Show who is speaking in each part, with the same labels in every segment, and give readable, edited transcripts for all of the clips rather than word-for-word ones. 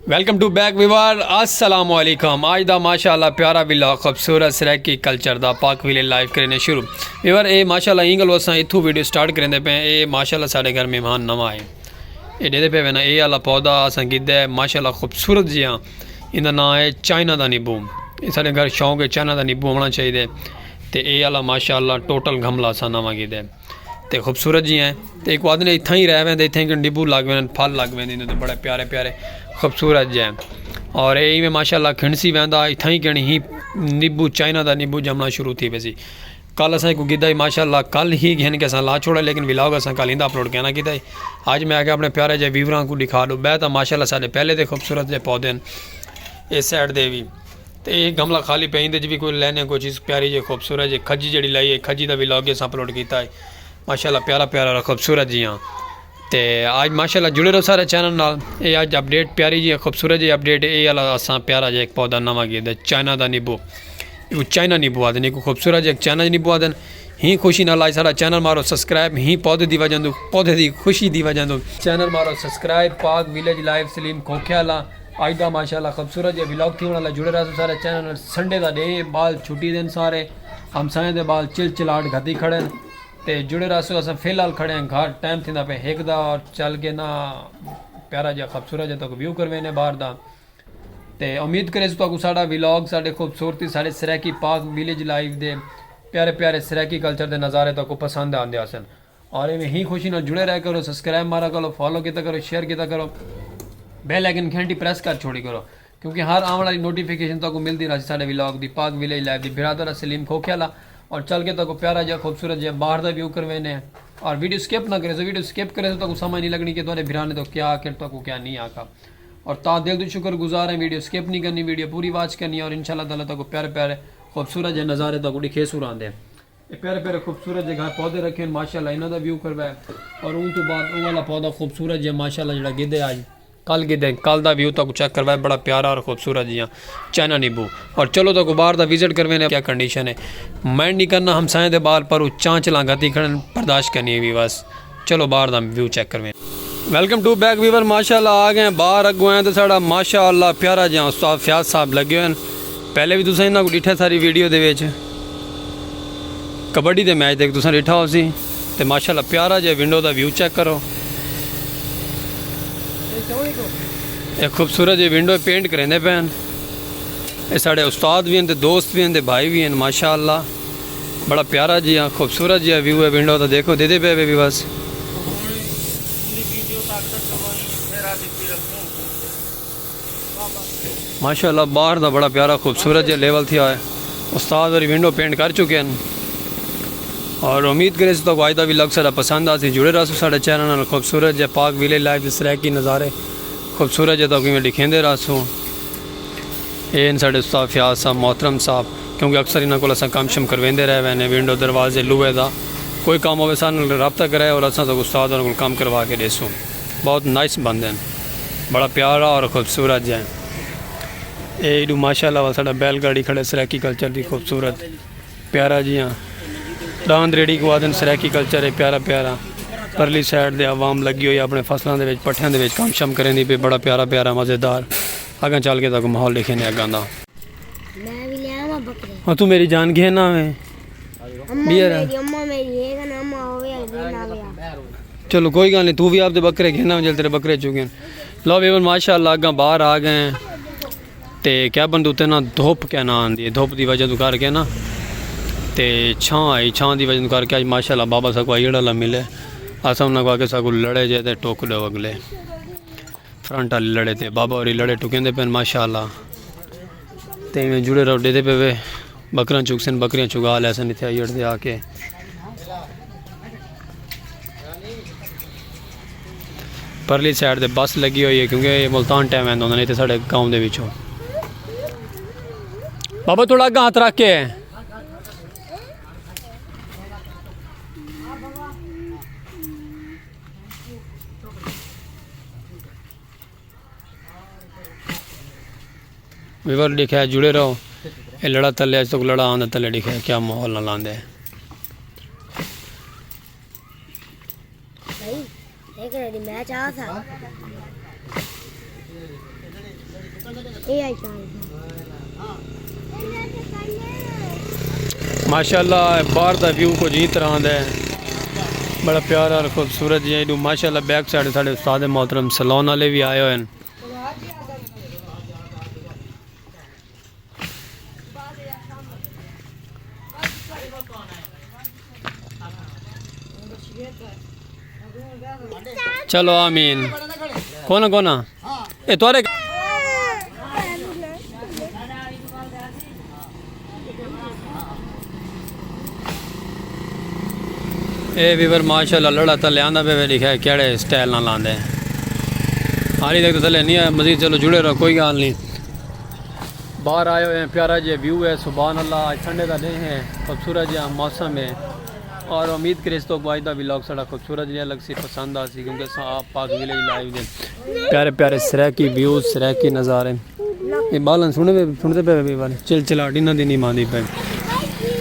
Speaker 1: Welcome to back विवार अस्सलाम वालेकुम। आज दा माशाअल्लाह प्यारा विला खूबसूरत सराकी कल्चर दा पाक विले लाइव करने शुरू विवार ए माशाअल्लाह इंगल वसा इथू वीडियो स्टार्ट करेंदे पे ए माशाअल्लाह साडे घर मेहमान नवा आए ए देदे पे ना ए आला पौधा असां गिद्दा है माशाअल्लाह खूबसूरत जिया इंदा नाम है चाइना दा नींबू। साडे घर शौक है चाइना दा नींबू होना चाहिए ते ए आला माशाअल्लाह टोटल गमला असां नवा गिद्दा है ते खूबसूरत जी हैं तो एक आदमी इतना ही रह वेंदे इतने नींबू लग वे फल लग वेंदे तो बड़े प्यारे प्यारे खूबसूरत जे और यही में माशाअल्लाह खिंडसी वेंदा इतना ही कणी ही नींबू चाइना दा नींबू जमना शुरू थी वैसी कल असा को गिद्दा माशाअल्लाह कल ही घन के ला छोड़ा लेकिन विलाग असा कल इंदा अपलोड कहना किया आज मैं आके अपने प्यारे जे व्यूवरां को दिखा दूँ बह तो माशाअल्लाह साढ़े पहले तो खूबसूरत जे पौधे हैं इस साइड दे भी तो ये गमला खाली पे इंदे भी कोई लैने कोई चीज़ प्यारी जे खूबसूरत जे खजी जी लाई है खजी का विलाग अस अपलोड किया है माशाअल्लाह प्यारा प्यारा खूबसूरत जी हाँ तो आज माशाअल्लाह जुड़े रहो सारे चैनल नाल ये आज अपडेट प्यारी जी खूबसूरत जी अपडेट ये वाला असा प्यारा जो एक पौधा नवा गिरदा चाइना का नींबू चाइना नींबू आदे एक खूबसूरत जो एक चाइना नींबू आदन ही खुशी नाल आज सारा चैनल मारो सब्सक्राइब ही पौधे दी वजह पौधे की खुशी दी वजह चैनल मारो सब्सक्राइब पाक विलेज लाइव सलीम खोख्याला आज का माशाअल्लाह खूबसूरत जो विलॉग थी वाला जुड़े रहो सारे चैनल संडे का डे बाल छुट्टी दिन सारे हमसाए दे बाल चिलचिलाहट घती खड़े ते जुड़े रहो अस फिलहाल खड़े हैं घर टाइम थी पे हिक दा और चल के ना प्यारा जहा खूबसूरत जो व्यू करवेने बाहर दा ते उम्मीद करे तो साड़ा विलॉग साढ़े खूबसूरती साढ़े सराकी पाक विलेज लाइव दे प्यारे प्यारे सराकी कल्चर के नज़ारे तो पसंद आते आसन और इवें ही खुशी ना जुड़े रह करो सब्सक्राइब मारा करो फॉलो किया करो शेयर किया करो बेल आइकन घंटी प्रेस कर छोड़ी करो क्योंकि हर आने वाली नोटिफिकेशन तो मिलती रही साढ़े विलॉग की पाक विलेज लाइव की बिरादर सलीम खोख्याला और चल के तो प्यारा जहा खूबसूरत जहा बाहर का व्यू करवेने और वीडियो स्किप ना करे तो वीडियो स्किप करे तो समझ नहीं लगनी कि तुम्हारे भिराने तो क्या आखिर तो क्या नहीं आका और ता दिल तो शुक्र गुजार है वीडियो स्किप नहीं करनी वीडियो पूरी वॉच करनी और इंशाल्लाह ताला तो प्यारे प्यारे खूबसूरत जहे नज़ारे तो दिखे सुर आते ये प्यारे प्यारे खूबसूरत जगह पौधे रखे माशाअल्लाह इन्हों का व्यू करवाए और उन तो बाद वो वाला पौधा खूबसूरत जहा माशाअल्लाह जो गिद्धे आज कल गिद्धे कल का व्यू तक चेक करवाए बड़ा प्यारा और खूबसूरत जी चाइना नींबू और चलो तो बाहर का विजिट करवे क्या कंडीशन है माइंड नहीं करना हमसाए दे बाल पर चांचला गति खड़न बर्दाश्त करनी है भी बस चलो बाहर का व्यू चेक करवे वेलकम टू बैक वीवर माशाअल्लाह आ गए बाहर अगू हैं तो साड़ा माशाअल्लाह प्यारा जहा उस्ताद फयाज साहब लगे हुए पहले भी तुम इन्हों को डिठा सारी वीडियो के कबड्डी के मैच देख तुम डिठा हो सी तो माशाअल्लाह प्यारा जहा विंडो का व्यू चेक करो एक खूबसूरत जी विंडो पेंट करेंदे पे ये साढ़े उस्ताद भी हैं तो दोस्त भी हैं तो भाई भी हैं माशाअल्लाह बड़ा प्यारा जी हाँ खूबसूरत जी व्यू है विंडो तो देखो दे पे भी बस माशाअल्लाह बाहर का बड़ा प्यारा खूबसूरत जो लेवल थी है उस्ताद और विंडो पेंट कर चुके हैं और उम्मीद करें तो वायदा भी लग सारा पसंद आ जुड़े रहो साढ़े चैनल खूबसूरत जो पाक विलेज लाइव सराकी नज़ारे खूबसूरत जो तो लिखेंदे रहो ये साढ़े उस्ताद फयाज साहब मोहतरम साहब क्योंकि अक्सर इन्होंने को अस कम शम करवेंदे रहे ने विंडो दरवाजे लूहे का कोई काम हो सन रबता करे और असा तो उस्ताद उन्होंने काम करवा के देसूँ बहुत नाइस बंदे हैं बड़ा प्यारा और खूबसूरत जो है ये माशाअल्लाह साढ़ा बैलगाड़ी खड़े सराकी कल्चर की खूबसूरत प्यारा जी हाँ दांद रेडी को आदन सराकी कल्चर है प्यारा प्यारा परली साइड दे आवाम लगी हुई अपने फसलों के पट्ठियां के काम शम करें पे बड़ा प्यारा प्यारा मज़ेदार अगर चल के तक माहौल लिखे ने अगर हाँ तू मेरी जान घे ना चलो कोई गल नहीं तू भी आपके बकरे घेना जल तेरे बकरे चुके लो बेबन माशाअल्लाह अगर बाहर आ गए तो क्या बंद उत्ते ना धुप क्या ना आती है धुप की वजह तो करके ना तो छां आई छां की वजह करके अज माशाअल्लाह बाबा सको आईड़ा मिले अस उन्होंने आके सको लड़े जे तो टोक दो अगले फ्रंट वाले लड़े थे बाबा और लड़े टुकेंदे पे माशाअल्लाह तो इवें जुड़े रहो दे पे वे बकरियां चुकसन बकरियां चुगा ले सन इतने आईड़ दे आके परली साइड से बस लगी हुई है क्योंकि ये मुल्तान टाइम आंदा नहीं तो साढ़े गाँव के विचों बाबा थोड़ा अगर हाथ रख के विवर लिखा है जुड़े रहो ये लड़ा तले आज तक लड़ा आंदा तले लिखा है क्या माहौल ना लांदे
Speaker 2: मैच आ था
Speaker 1: माशाल्लाह बाहर का व्यू कुछ ही तरह का है, बड़ा प्यारा और खूबसूरत जी। माशाल्लाह बैक साइड साढ़े उस्ताद मोहतरम सैलून वाले भी आए हुए हैं। चलो आमीन। कौन कौन ए तोरे ए वीवर माशाल्लाह लड़ा तले आंदा पे लिखा है केड़े स्टाइल ना लांदे हाली तक तो थले नहीं है मजीद। चलो जुड़े रहो, कोई गल नहीं। बाहर आए हुए हैं, प्यारा जी व्यू है, सुभान अल्लाह। आज ठंडे का दिन है, खूबसूरत जी मौसम है और उम्मीद करें तो आज का व्लॉग सारा खूबसूरत जी अलग सी पसंद आ सी, क्योंकि आप पाक विलेज लाइव दे प्यारे प्यारे सराय की व्यूज सराय की नज़ारे। ये बालन सुनते पे भी बाल चिलचिलाहट इन्हों की नहीं मानती पे।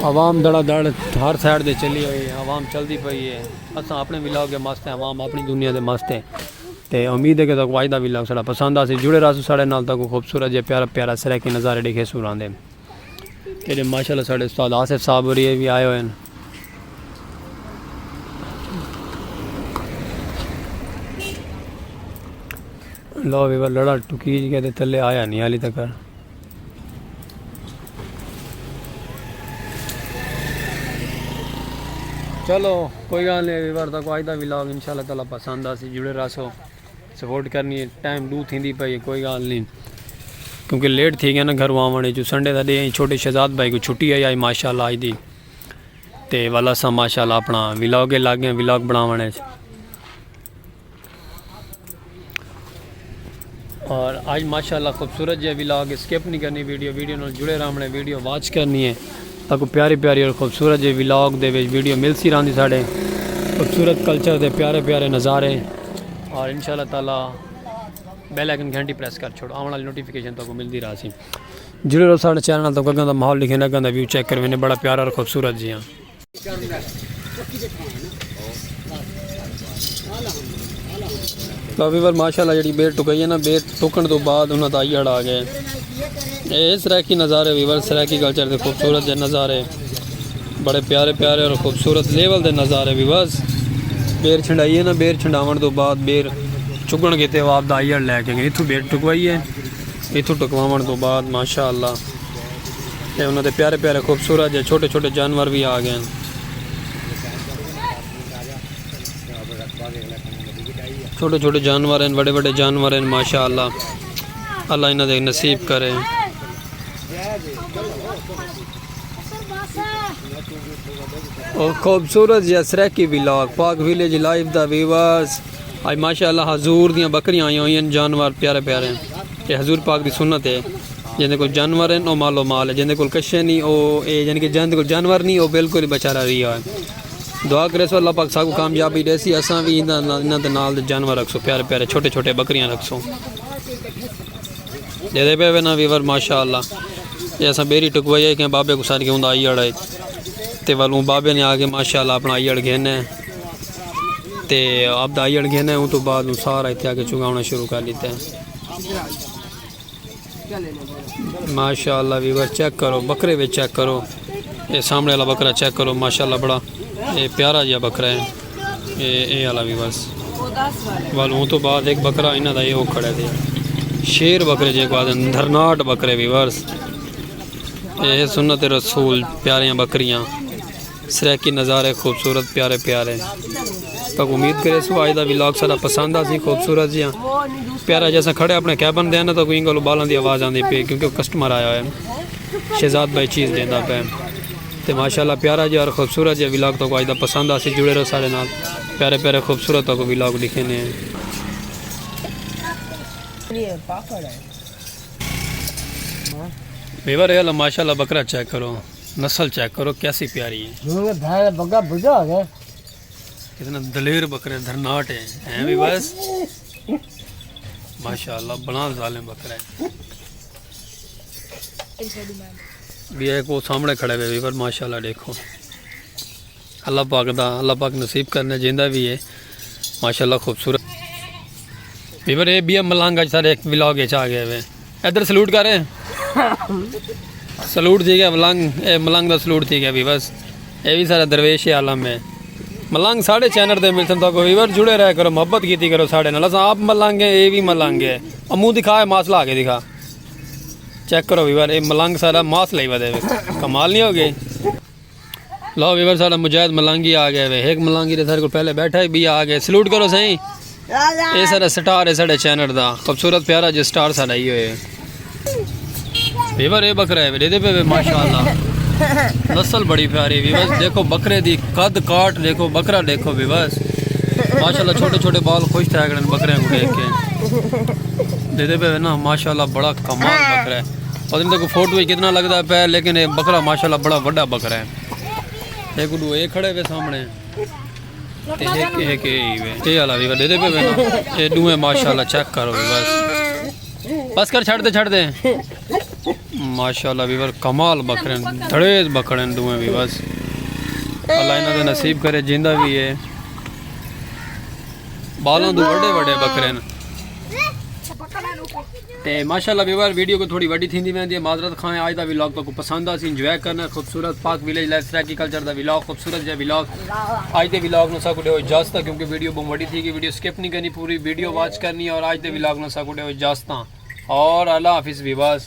Speaker 1: आवाम दड़ा दड़ हर साइड से चली हुई है, आवाम चलती पई है। अस अपने व्लॉग के मस्त हैं, आवाम अपनी दुनिया के मस्त है। तो उम्मीद है कि तक आज का व्लॉग सारा पसंद आ सी। जुड़े रहो साढ़े नाल तक खूबसूरत जे प्यारा प्यारा सराय के नज़ारे दिखे सुरांदे। ये माशाल्लाह साढ़े उस्ताद आसिफ साहब और ये भी आए हुए हैं। लो भी लड़ा टुकी कहते थले आया नहीं हाली तक। चलो कोई गल नहीं, बार तक आज का व्लॉग इंशाल्लाह ताला पसंद आ सी। जुड़े रहो, सपोर्ट करनी है। टाइम डू थी पई, कोई गल नहीं, क्योंकि लेट थी गया ना घर आने जो। संडे का डे छोटे शहजाद भाई को छुट्टी आई आई माशाल्लाह आज दी। तो वाला सा माशाल्लाह अपना व्लॉग के लागे व्लॉग बनाने। और आज माशाल्लाह खूबसूरत जो व्लॉग स्किप नहीं करनी, वीडियो नाल जुड़े रहने, वीडियो वॉच करनी है ताकि प्यारी प्यारी और खूबसूरत जो व्लॉग दे वीडियो मिल सी रही साढ़े खूबसूरत कल्चर के प्यारे प्यारे नज़ारे। और इंशाल्लाह ताला बेल आइकन घंटी प्रेस कर छोड़ो, आने वाली नोटिफिकेशन तक मिलती रहा सी। जुड़े रहो साढ़े चैनल तक। अगर माहौल लिखे ना अगर व्यू चेक करवे, बड़ा प्यारा और खूबसूरत जी हाँ। काफ़ी बार माशाल्लाह जी बेर टुकाई है ना, बेर टुकन तो बाद उन्होंने ताईड़ आ गए। ये सराकी नज़ारे वीवर सराकी कल्चर के खूबसूरत जे नज़ारे, बड़े प्यारे प्यारे और खूबसूरत लेवल के नज़ारे वीवर्स। बेर छंडाई है ना, बेर छंडावन तो बाद बेर चुकन किते आप आईड़ लैके गए। इतों बेर टुकवाई है, इतों टुकवावन तो बाद माशाल्लाह ये उन्होंने प्यारे प्यारे खूबसूरत जे छोटे छोटे जानवर भी आ गए। छोटे छोटे जानवर हैं, बड़े बड़े जानवर हैं माशाल्लाह। अल्लाह इन्हें दे नसीब करे। और खूबसूरत जसरा की व्लॉग पाक विलेज लाइव दा व्यूअर्स। आज माशाल्लाह हजूर दियां बकरियां आई हुई हैं, जानवर प्यारे प्यारे। ये हजूर पाक की सुन्नत है, जिन्हें कोल जानवर हैं वो मालो माल है, जिन्हें कोल कशे नहीं वो यानी कि जिन्हें कोल जानवर नहीं वो बिल्कुल बेचारा रिया है। दुआ करे सो अल्लाह पाक साकू कामयाबी देसी। असा भी इन्हों के नाल जानवर रखसो, प्यारे प्यारे छोटे छोटे बकरियां रखसो दे पे ना वीवर माशाल्लाह। ये असा बेरी टुकवाई है कि बाबे को सारी के आई अड़ तो वालू बाबे ने आके माशाल्लाह अपना आई अड़ घेने तो अब आई अड़ घेने उस तो बाद सारा इतने आके चुगाना शुरू कर लेते हैं माशाल्लाह। वीवर चेक करो बकरे भी चेक करो, ये सामने वाला बकरा चेक करो माशाल्लाह, बड़ा ये प्यारा जहा बकरा है ये वाला भी बस वालू तो बाद एक बकरा इन्हों का ये वो खड़े थे शेर बकरे जो बाद धरनाट बकरे भी वर्स। ये सुन्नत रसूल प्यारियाँ बकरियाँ सराकी नज़ारे खूबसूरत प्यारे प्यारे। तक उम्मीद करे सो आज का व्लॉग सारा पसंद आ सी। खूबसूरत जिहा प्यारा जैसा खड़े अपने कैबन देना तो कोई गल बालों की आवाज़ आती पे, क्योंकि कस्टमर आया है शहजाद भाई चीज़ देता पे। तो माशाल्लाह प्यारा जी और खूबसूरत जी व्लॉग तो आज का पसंद आ सी। जुड़े रहो सारे नाल, प्यारे प्यारे खूबसूरत तो व्लॉग लिखे ने। बेवर है माशाल्लाह बकरा चेक करो, नस्ल चेक करो कैसी प्यारी है, कितना दलेर बकरे धरनाट है भी बस माशाल्लाह। बना जालिम बकरा है भी एक वो सामने खड़े हुए पर माशाल्लाह देखो। अल्लाह पाक नसीब करने जिंदा भी है माशाल्लाह खूबसूरत। वीवर ये भी मलांगा सारे एक व्लॉग आ गए हुए इधर सलूट करें सलूट ठीक है मलंग का सलूट ठीक है भी बस ये भी सारा दरवेश आलम है मलंग साढ़े चैनल दे मिलसन तक वीवर जुड़े रह करो मोहब्बत की करो साढ़े नाल आप मलंग है ये भी मलंग है मुँह दिखा है मास ला के दिखा चेक करो वीवर ये मलंग सारा मास लाई वे कमाल नहीं हो गई लो वीवर सारा मुजाहिद मलंगी आ गया वे एक मलंगी सारे को पहले बैठा है भी आ गए सलूट करो सही ये सारा स्टार है साढ़े चैनल का खूबसूरत प्यारा जो स्टार सारा ही है वीवर ये बकरा है दे पे माशाल्लाह नस्ल बड़ी प्यारी विवस देखो बकरे दी कद काट देखो बकरा देखो विवस माशाल्लाह छोटे छोटे बाल खुश थे बकरे को देख के दे पे ना माशाल्लाह बड़ा कमाल बकरा है और इन देखो फोटो ही कितना लगता है पैर लेकिन ये बकरा माशाल्लाह बड़ा बड़ा बकरा है एक उडू ये खड़े हुए सामने एक ये वाला विवर दे पे ना ये दुए माशाल्लाह चेक करो बस कर छड़ दे माशाल्लाह वीवर कमाल बकरे धड़ेज बकरे दुए भी बस अल्लाह इन्हों दे नसीब करे जिंदा भी है बालों तो बड़े बड़े बकरे ते माशाल्लाह वीवर वीडियो को थोड़ी वड्डी थींदी वेंदी है माजरत खाएं आज दा व्लॉग तो पसंद आ सी इंजॉय करना खूबसूरत पाक विलेज लाइफ स्टाइल कल्चर दा व्लॉग खूबसूरत जो व्लॉग आज दे व्लॉग नो साकुडे हो इजाजत क्योंकि वीडियो बहुत वड्डी थी कि वीडियो स्किप नहीं करनी पूरी वीडियो वॉच करनी और आज दे व्लॉग नो साकुडे हो इजाजत और अल्लाह हाफिज़ विवास।